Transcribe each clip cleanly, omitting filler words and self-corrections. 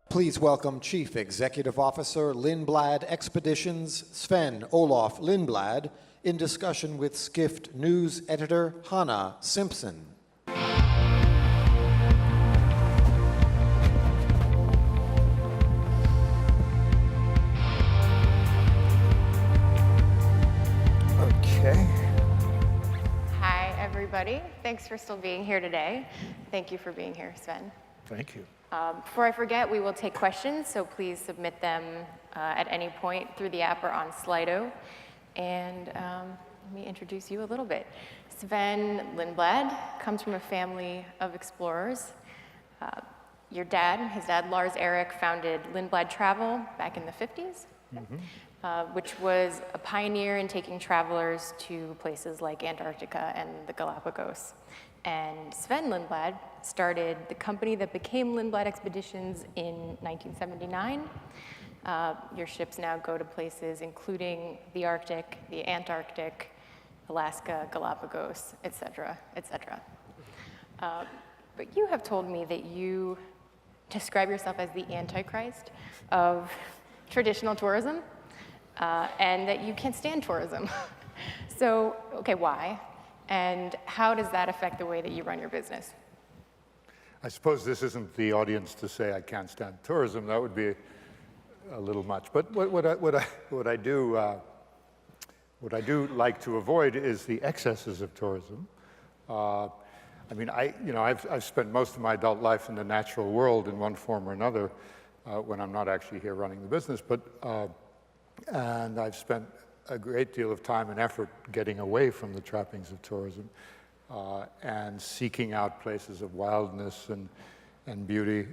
Please welcome Chief Executive Officer Lindblad Expeditions Sven-Olof Lindblad in discussion with Skift News editor Hannah Simpson. Okay. Hi, everybody. Thanks for still being here today. Thank you for being here, Sven. Thank you. Before I forget, we will take questions, so please submit them at any point through the app or on Slido. And let me introduce you a little bit. Sven Lindblad comes from a family of explorers. His dad Lars Erik, founded Lindblad Travel back in the 50s, which was a pioneer in taking travelers to places like Antarctica and the Galapagos. And Sven Lindblad started the company that became Lindblad Expeditions in 1979. Your ships now go to places including the Arctic, the Antarctic, Alaska, Galapagos, et cetera, et cetera. But you have told me that you describe yourself as the Antichrist of traditional tourism, and that you can't stand tourism. So, okay, why? And how does that affect the way that you run your business? I suppose this isn't the audience to say I can't stand tourism. That would be a little much. But what I do like to avoid is the excesses of tourism. I mean, I've spent most of my adult life in the natural world in one form or another, when I'm not actually here running the business. And I've spent a great deal of time and effort getting away from the trappings of tourism and seeking out places of wildness and beauty.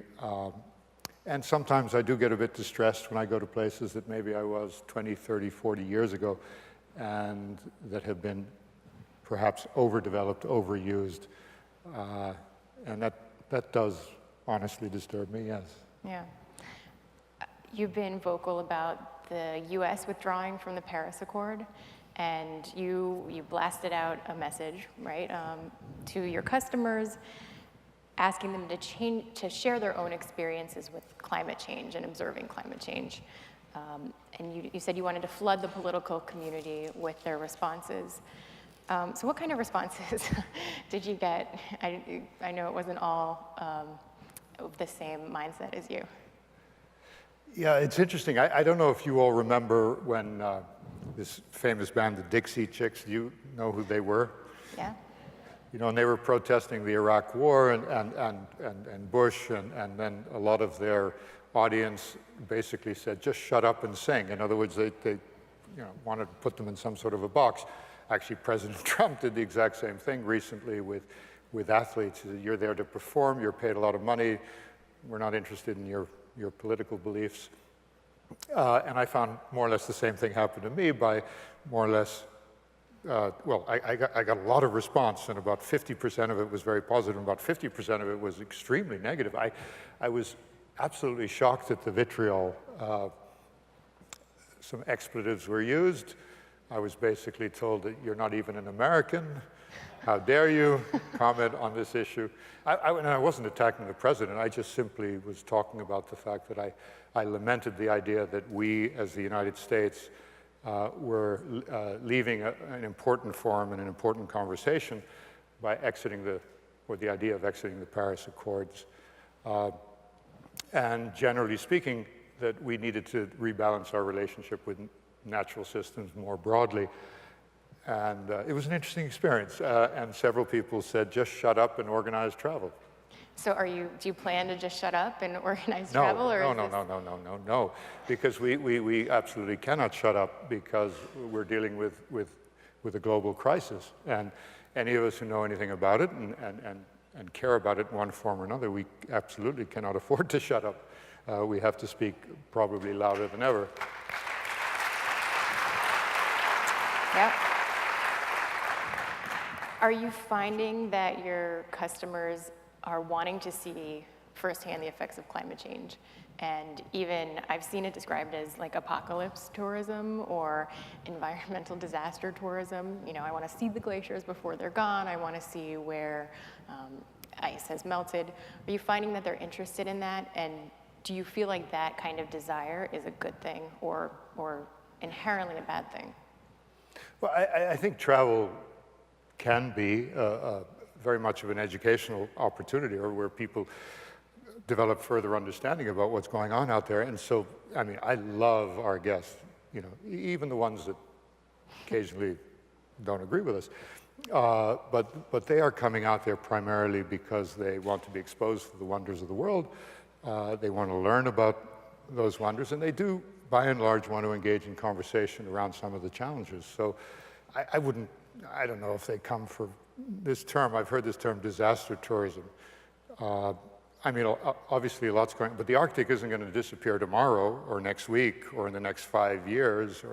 And sometimes I do get a bit distressed when I go to places that maybe I was 20, 30, 40 years ago and that have been perhaps overdeveloped, overused. And that does honestly disturb me, yes. Yeah. You've been vocal about the US withdrawing from the Paris Accord, and you blasted out a message, right, to your customers, asking them to share their own experiences with climate change and observing climate change. And you said you wanted to flood the political community with their responses. So what kind of responses did you get? I know it wasn't all of the same mindset as you. Yeah, it's interesting. I don't know if you all remember when this famous band, the Dixie Chicks, do you know who they were? Yeah. You know, and they were protesting the Iraq War and Bush, and then a lot of their audience basically said, just shut up and sing. In other words, they wanted to put them in some sort of a box. Actually, President Trump did the exact same thing recently with athletes. He said, you're there to perform, you're paid a lot of money, we're not interested in your political beliefs. And I found more or less the same thing happened to me by more or less, I got a lot of response, and about 50% of it was very positive, and about 50% of it was extremely negative. I was absolutely shocked at the vitriol. Some expletives were used. I was basically told that you're not even an American. How dare you comment on this issue? And I wasn't attacking the president. I just simply was talking about the fact that I lamented the idea that we, as the United States, were leaving an important forum and an important conversation by exiting the idea of exiting the Paris Accords. And generally speaking, that we needed to rebalance our relationship with natural systems more broadly. And it was an interesting experience, and several people said, just shut up and organize travel. So do you plan to just shut up and organize travel? No, because we absolutely cannot shut up, because we're dealing with a global crisis. And any of us who know anything about it and care about it in one form or another, we absolutely cannot afford to shut up. We have to speak probably louder than ever. Yep. Are you finding that your customers are wanting to see firsthand the effects of climate change? And even I've seen it described as like apocalypse tourism or environmental disaster tourism. You know, I want to see the glaciers before they're gone. I want to see where ice has melted. Are you finding that they're interested in that? And do you feel like that kind of desire is a good thing or inherently a bad thing? Well, I think travel can be very much of an educational opportunity, or where people develop further understanding about what's going on out there. And so, I mean, I love our guests, you know, even the ones that occasionally don't agree with us. But they are coming out there primarily because they want to be exposed to the wonders of the world. They want to learn about those wonders, and they do, by and large, want to engage in conversation around some of the challenges. So I don't know if they come for this term. I've heard this term, disaster tourism. I mean, obviously a lot's going on, but the Arctic isn't going to disappear tomorrow or next week or in the next 5 years,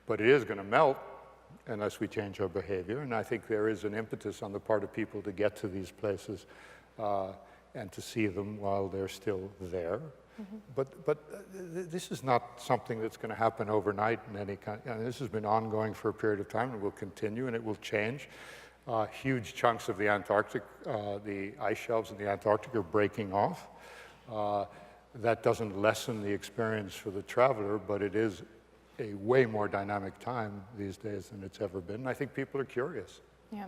but it is going to melt unless we change our behavior. And I think there is an impetus on the part of people to get to these places and to see them while they're still there. Mm-hmm. But this is not something that's going to happen overnight in any kind. This has been ongoing for a period of time and will continue, and it will change. Huge chunks of the Antarctic, the ice shelves in the Antarctic are breaking off. That doesn't lessen the experience for the traveler, but it is a way more dynamic time these days than it's ever been. And I think people are curious. Yeah.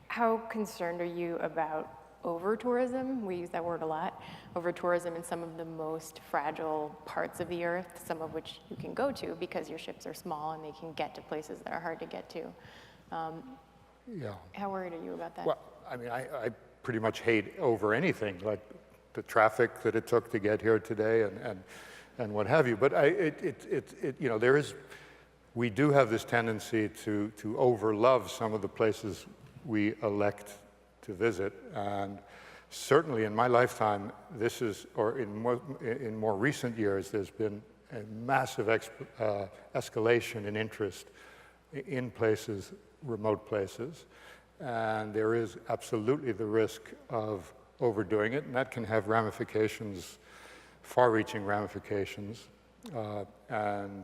How concerned are you about over-tourism? We use that word a lot. Over-tourism in some of the most fragile parts of the earth, some of which you can go to because your ships are small and they can get to places that are hard to get to. Yeah. How worried are you about that? Well, I mean, I pretty much hate over anything, like the traffic that it took to get here today and what have you. But you know, we do have this tendency to overlove some of the places we elect to visit. And certainly in my lifetime, in more recent years, there's been a massive escalation in interest in places, remote places, and there is absolutely the risk of overdoing it, and that can have ramifications, far-reaching ramifications, and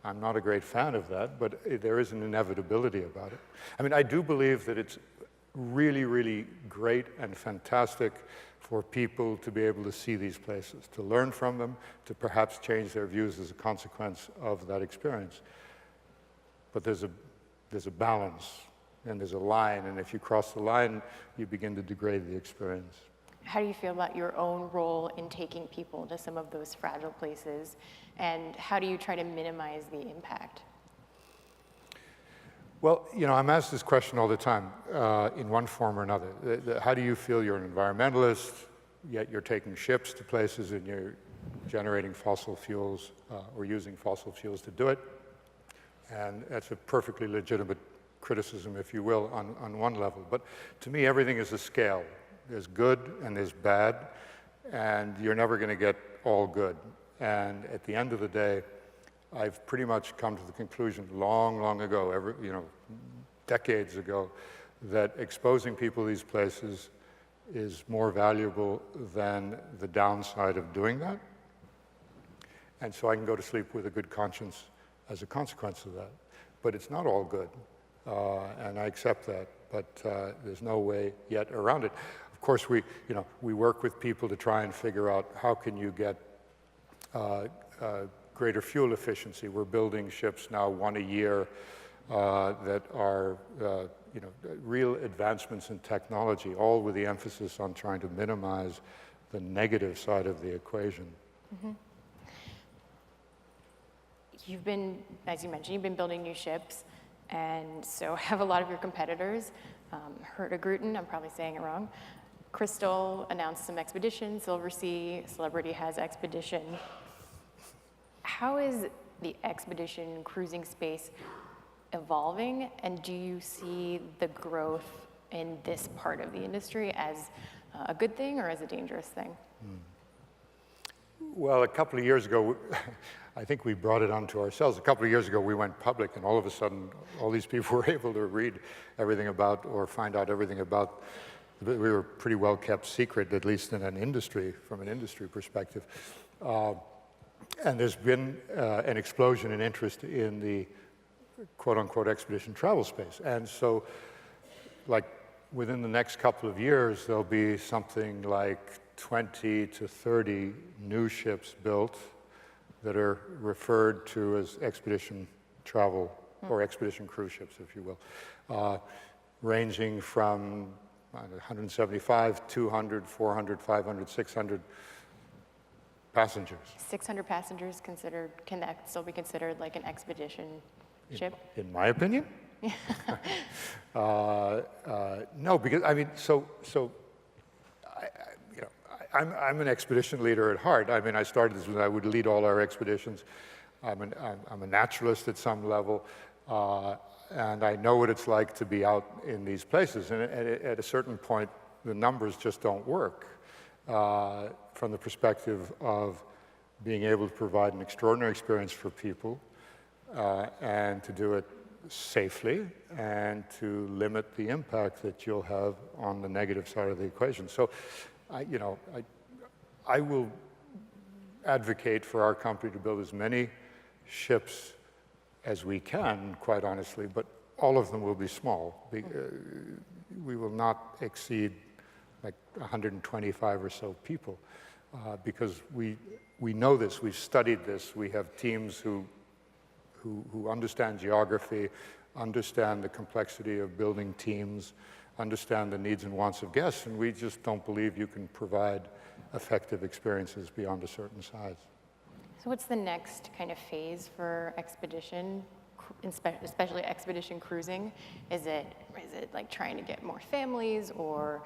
I'm not a great fan of that, but there is an inevitability about it. I mean, I do believe that it's really, really great and fantastic for people to be able to see these places, to learn from them, to perhaps change their views as a consequence of that experience. But there's a balance, and there's a line, and if you cross the line, you begin to degrade the experience. How do you feel about your own role in taking people to some of those fragile places, and how do you try to minimize the impact? Well, you know, I'm asked this question all the time in one form or another. How do you feel? You're an environmentalist, yet you're taking ships to places and you're generating fossil fuels or using fossil fuels to do it. And that's a perfectly legitimate criticism, if you will, on one level. But to me, everything is a scale. There's good and there's bad, and you're never going to get all good. And at the end of the day, I've pretty much come to the conclusion long, long ago, decades ago, that exposing people to these places is more valuable than the downside of doing that. And so I can go to sleep with a good conscience as a consequence of that. But it's not all good, and I accept that, but there's no way yet around it. Of course, we work with people to try and figure out how can you get greater fuel efficiency. We're building ships now, one a year, that are real advancements in technology, all with the emphasis on trying to minimize the negative side of the equation. Mm-hmm. You've been, as you mentioned, you've been building new ships, and so have a lot of your competitors. Hurtigruten, I'm probably saying it wrong. Crystal announced some expedition. Silversea, Celebrity has expedition. How is the expedition cruising space evolving, and do you see the growth in this part of the industry as a good thing or as a dangerous thing? Well, a couple of years ago, I think we brought it onto ourselves. A couple of years ago, we went public, and all of a sudden, all these people were able to read everything about or find out everything about. We were pretty well kept secret, at least in an industry, from an industry perspective. And there's been an explosion in interest in the quote-unquote expedition travel space. And so, like, within the next couple of years, there'll be something like 20 to 30 new ships built that are referred to as expedition travel or expedition cruise ships, if you will, ranging from 175, 200, 400, 500, 600 passengers. 600 passengers considered, can that still be considered like an expedition ship? In my opinion? No, because I mean, I'm an expedition leader at heart. I mean, I started this when I would lead all our expeditions. I'm a naturalist at some level, and I know what it's like to be out in these places. And at a certain point, the numbers just don't work from the perspective of being able to provide an extraordinary experience for people and to do it safely and to limit the impact that you'll have on the negative side of the equation. So, I will advocate for our company to build as many ships as we can, quite honestly, but all of them will be small. We will not exceed like 125 or so people because we know this, we've studied this, we have teams who understand geography, understand the complexity of building teams, understand the needs and wants of guests, and we just don't believe you can provide effective experiences beyond a certain size. So what's the next kind of phase for expedition, especially expedition cruising? Is it like trying to get more families or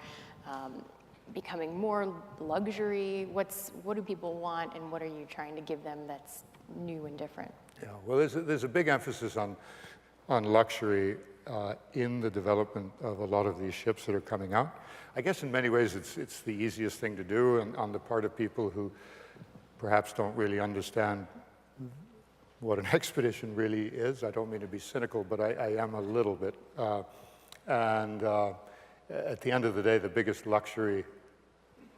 becoming more luxury? What do people want, and what are you trying to give them that's new and different? Yeah, well, there's a big emphasis on luxury in the development of a lot of these ships that are coming out. I guess in many ways it's the easiest thing to do, and on the part of people who perhaps don't really understand what an expedition really is. I don't mean to be cynical, but I am a little bit. At the end of the day, the biggest luxury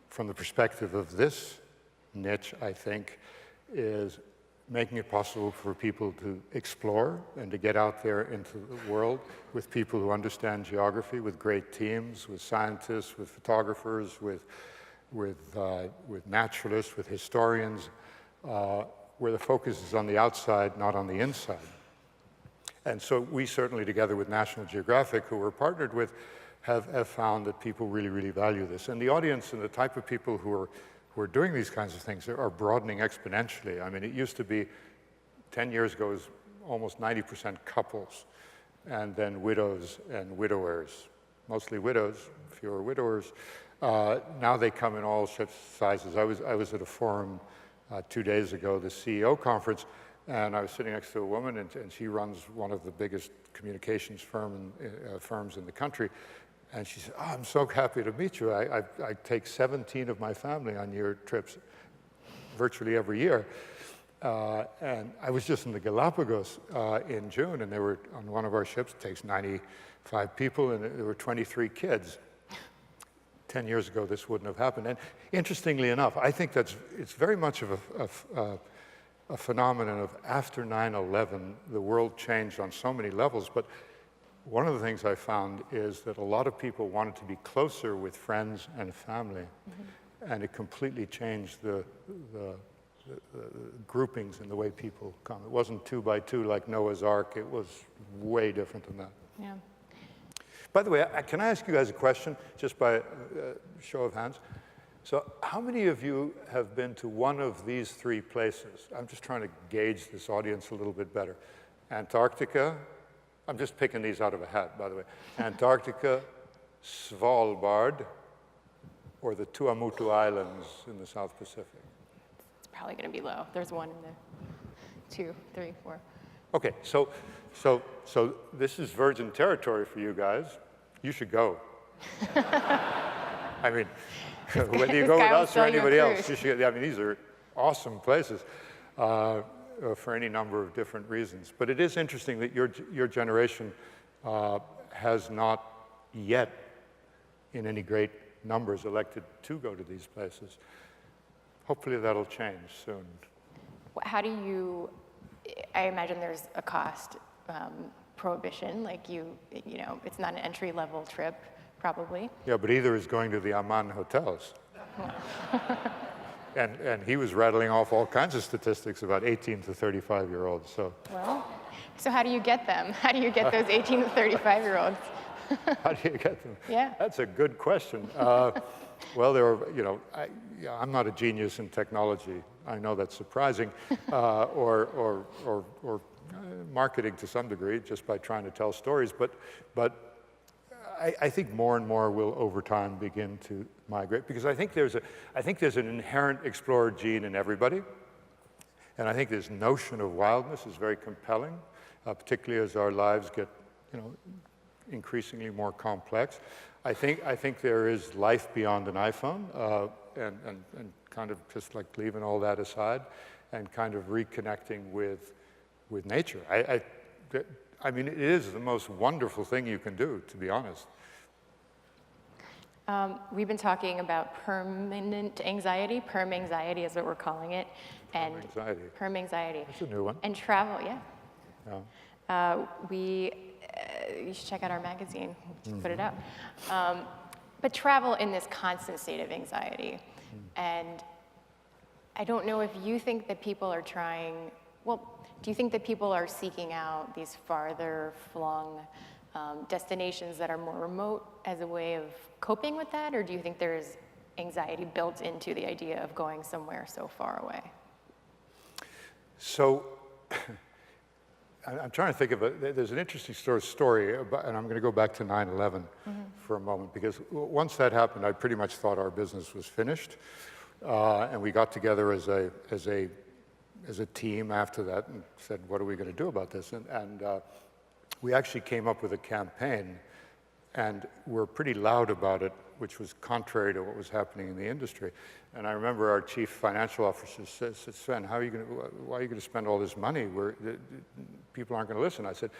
from the perspective of this niche, I think, is making it possible for people to explore and to get out there into the world with people who understand geography, with great teams, with scientists, with photographers, with naturalists, with historians, where the focus is on the outside, not on the inside. And so we certainly, together with National Geographic, who we're partnered with, have found that people really, really value this. And the audience and the type of people who are doing these kinds of things are broadening exponentially. I mean, it used to be, 10 years ago, it was almost 90% couples, and then widows and widowers, mostly widows, fewer widowers. Now they come in all shapes, sizes. I was at a forum 2 days ago, the CEO conference, and I was sitting next to a woman, and she runs one of the biggest communications firms in the country. And she said, "Oh, I'm so happy to meet you. I take 17 of my family on your trips virtually every year." And I was just in the Galapagos in June, and they were on one of our ships. It takes 95 people, and there were 23 kids. 10 years ago, this wouldn't have happened. And interestingly enough, I think it's very much of a phenomenon of after 9/11, the world changed on so many levels. But one of the things I found is that a lot of people wanted to be closer with friends and family, and it completely changed the groupings in the way people come. It wasn't 2 by 2 like Noah's Ark. It was way different than that. Yeah. By the way, can I ask you guys a question, just by show of hands? So how many of you have been to one of these 3 places? I'm just trying to gauge this audience a little bit better. Antarctica. I'm just picking these out of a hat, by the way. Antarctica, Svalbard, or the Tuamotu Islands in the South Pacific. It's probably going to be low. There's 1 in there. 2, 3, 4. Okay, so this is virgin territory for you guys. You should go. I mean, whether you go with us or anybody else, you should. I mean, these are awesome places for any number of different reasons. But it is interesting that your generation has not yet, in any great numbers, elected to go to these places. hopefully that'll change soon. How do you, I imagine there's a cost, prohibition, like you know, it's not an entry-level trip, probably. Yeah, but either is going to the Amman hotels. And he was rattling off all kinds of statistics about 18 to 35-year-olds. So, Well, so how do you get them? How do you get those 18 to 35-year-olds? how do you get them? Yeah. That's a good question. Well, there are, you know, I'm not a genius in technology. I know that's surprising, or marketing to some degree, just by trying to tell stories. But I think more and more will, over time, begin to migrate, because I think there's an inherent explorer gene in everybody, and I think this notion of wildness is very compelling, particularly as our lives get, you know, increasingly more complex. I think there is life beyond an iPhone, and kind of just like leaving all that aside, and kind of reconnecting with nature. I mean, it is the most wonderful thing you can do, to be honest. We've been talking about permanent anxiety. Perm anxiety is what we're calling it. And Anxiety. perm anxiety. That's a new one. And travel, yeah. Yeah. You should check out our magazine, just put it out. But travel in this constant state of anxiety. And I don't know if you think that people are trying, well, do you think that people are seeking out these farther flung destinations that are more remote as a way of coping with that? Or do you think there's anxiety built into the idea of going somewhere so far away? So, I'm trying to think of there's an interesting story about, and I'm going to go back to 9/11 for a moment, because once that happened, I pretty much thought our business was finished, and we got together as a team after that and said, what are we going to do about this? And we actually came up with a campaign, and we're pretty loud about it, which was contrary to what was happening in the industry. And I remember our chief financial officer said, Sven, why are you going to spend all this money? People aren't going to listen. I said,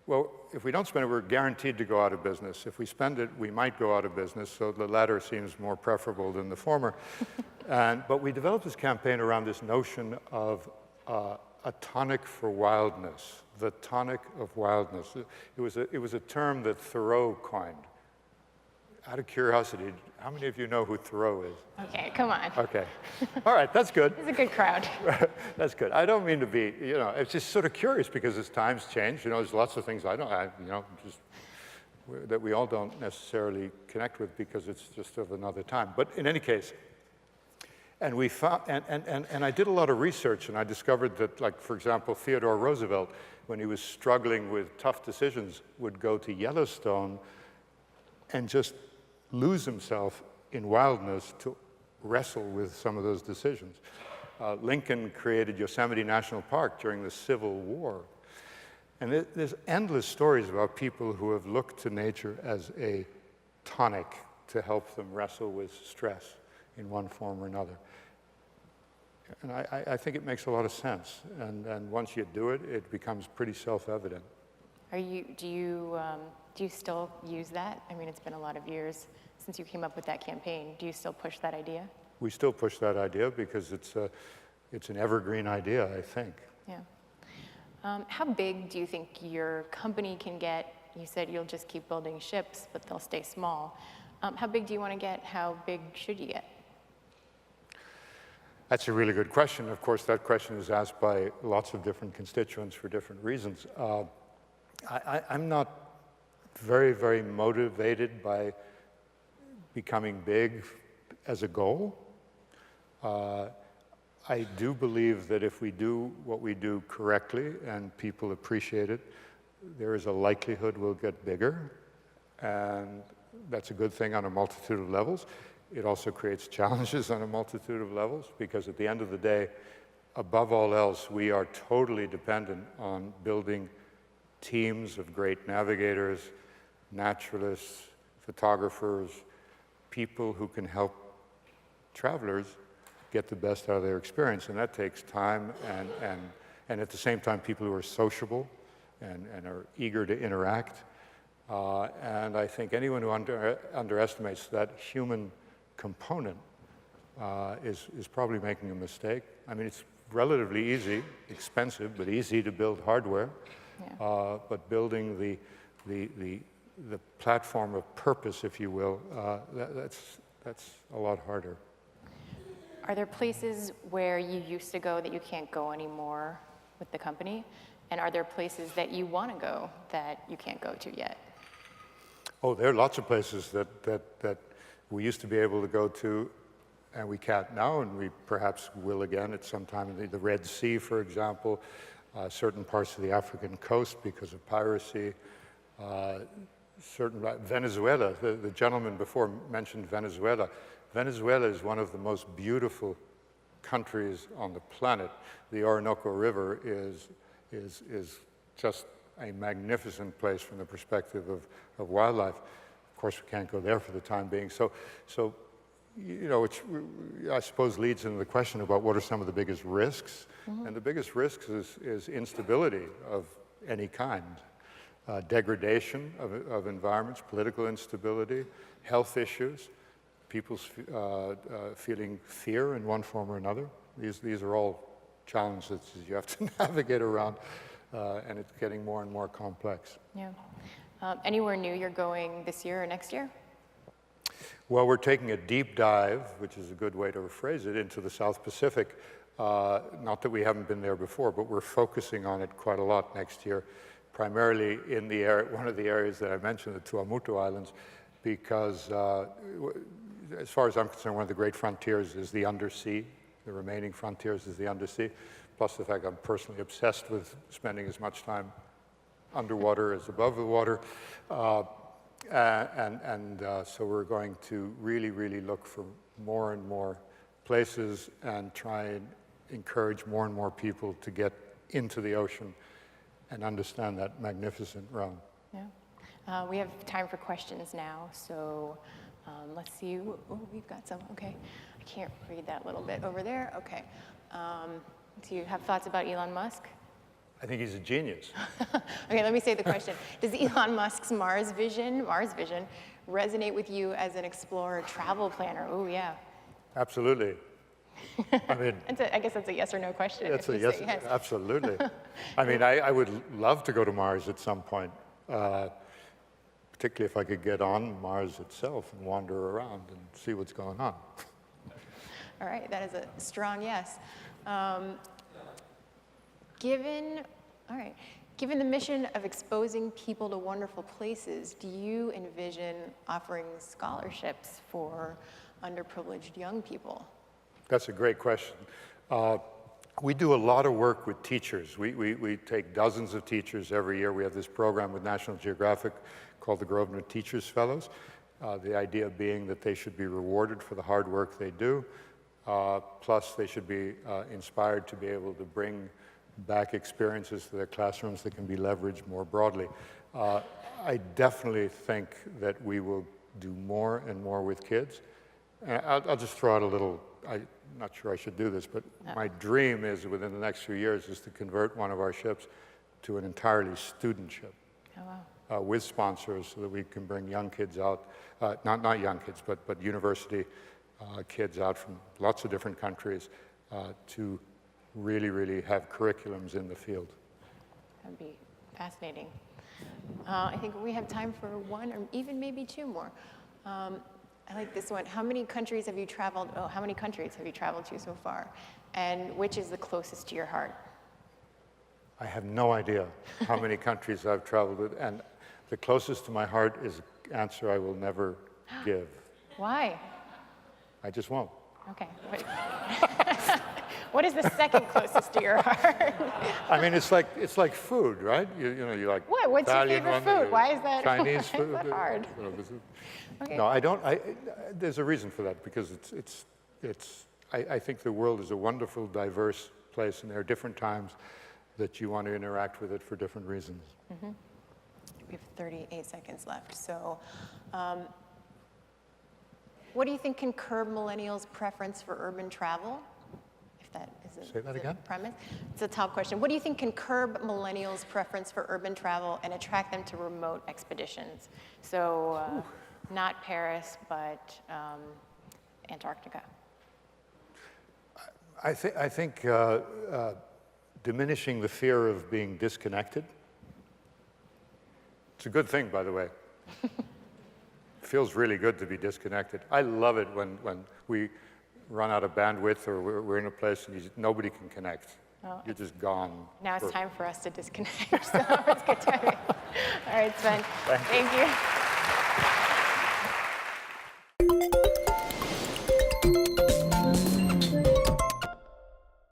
well, if we don't spend it, we're guaranteed to go out of business. If we spend it, we might go out of business, so the latter seems more preferable than the former. But we developed this campaign around this notion of a tonic for wildness, the tonic of wildness. It was a term that Thoreau coined. Out of curiosity, how many of you know who Thoreau is? Okay, come on. Okay. All right, that's good. It's a good crowd. That's good. I don't mean to be, you know, it's just sort of curious, because as times change, you know, there's lots of things that we all don't necessarily connect with, because it's just of another time. But in any case, and we found, and I did a lot of research, and I discovered that, like, for example, Theodore Roosevelt, when he was struggling with tough decisions, would go to Yellowstone and just lose himself in wildness to wrestle with some of those decisions. Lincoln created Yosemite National Park during the Civil War. And there's endless stories about people who have looked to nature as a tonic to help them wrestle with stress in one form or another. And I think it makes a lot of sense. And once you do it, it becomes pretty self-evident. Do you still use that? I mean, it's been a lot of years since you came up with that campaign. Do you still push that idea? We still push that idea, because it's an evergreen idea, I think. Yeah. How big do you think your company can get? You said you'll just keep building ships, but they'll stay small. How big do you want to get? How big should you get? That's a really good question. Of course, that question is asked by lots of different constituents for different reasons. I'm not very, very motivated by becoming big as a goal. I do believe that if we do what we do correctly and people appreciate it, there is a likelihood we'll get bigger. And that's a good thing on a multitude of levels. It also creates challenges on a multitude of levels, because at the end of the day, above all else, we are totally dependent on building teams of great navigators, naturalists, photographers, people who can help travelers get the best out of their experience. And that takes time, and at the same time, people who are sociable and are eager to interact. And I think anyone who underestimates that human component is probably making a mistake. I mean, it's relatively easy, expensive, but easy to build hardware. Yeah. But building the platform of purpose, if you will, that's a lot harder. Are there places where you used to go that you can't go anymore with the company? And are there places that you want to go that you can't go to yet? Oh, there are lots of places that we used to be able to go to, and we can't now, and we perhaps will again at some time. The Red Sea, for example, certain parts of the African coast because of piracy, Venezuela. The gentleman before mentioned Venezuela. Venezuela is one of the most beautiful countries on the planet. The Orinoco River is just a magnificent place from the perspective of wildlife. Of course, we can't go there for the time being. So you know, which I suppose leads into the question about what are some of the biggest risks. Mm-hmm. And the biggest risks is instability of any kind. Degradation of environments, political instability, health issues, people's feeling fear in one form or another. These are all challenges you have to navigate around, and it's getting more and more complex. Yeah. Anywhere new you're going this year or next year? Well, we're taking a deep dive, which is a good way to rephrase it, into the South Pacific. Not that we haven't been there before, but we're focusing on it quite a lot next year, primarily in the area, one of the areas that I mentioned, the Tuamotu Islands, because as far as I'm concerned, one of the great frontiers is the undersea. The remaining frontiers is the undersea, plus the fact I'm personally obsessed with spending as much time underwater as above the water. So we're going to really look for more and more places and try and encourage more and more people to get into the ocean and understand that magnificent realm. Yeah. We have time for questions now, so let's see. Oh, we've got some. Okay. I can't read that little bit over there. Okay. Do you have thoughts about Elon Musk? I think he's a genius. Okay, let me say the question. Does Elon Musk's Mars vision resonate with you as an explorer, travel planner? Oh, yeah. Absolutely. I mean, I guess that's a yes or no question. That's a yes, yes, absolutely. I mean, I would love to go to Mars at some point, particularly if I could get on Mars itself and wander around and see what's going on. All right, that is a strong yes. Given the mission of exposing people to wonderful places, do you envision offering scholarships for underprivileged young people? That's a great question. We do a lot of work with teachers. We take dozens of teachers every year. We have this program with National Geographic called the Grosvenor Teachers Fellows. The idea being that they should be rewarded for the hard work they do, plus they should be inspired to be able to bring back experiences to their classrooms that can be leveraged more broadly. I definitely think that we will do more and more with kids. And I'll just throw out a little, I'm not sure I should do this, but my dream is within the next few years is to convert one of our ships to an entirely student ship. Oh, wow. With sponsors so that we can bring young kids out, not young kids, but university kids out from lots of different countries to really have curriculums in the field. That'd be fascinating. I think we have time for one or even maybe two more. I like this one. How many countries have you traveled? Oh, how many countries have you traveled to so far? And which is the closest to your heart? I have no idea how many countries I've traveled with, and the closest to my heart is an answer I will never give. Why? I just won't. Okay. What is the second closest to your heart? I mean, it's like food, right? You know, you like what? What's Italian your favorite food? Why is that? Chinese food? Why is that hard? Okay. No, I don't. There's a reason for that because I think the world is a wonderful, diverse place, and there are different times that you want to interact with it for different reasons. Mm-hmm. We have 38 seconds left. So, what do you think can curb millennials' preference for urban travel? If that is Say that again? Premise. It's a top question. What do you think can curb millennials' preference for urban travel and attract them to remote expeditions? So, not Paris, but Antarctica. I think diminishing the fear of being disconnected. It's a good thing, by the way. It feels really good to be disconnected. I love it when we run out of bandwidth or we're in a place and nobody can connect. Well, You're just gone. now it's time for us to disconnect, so it's good timing. All right, Sven, thank you.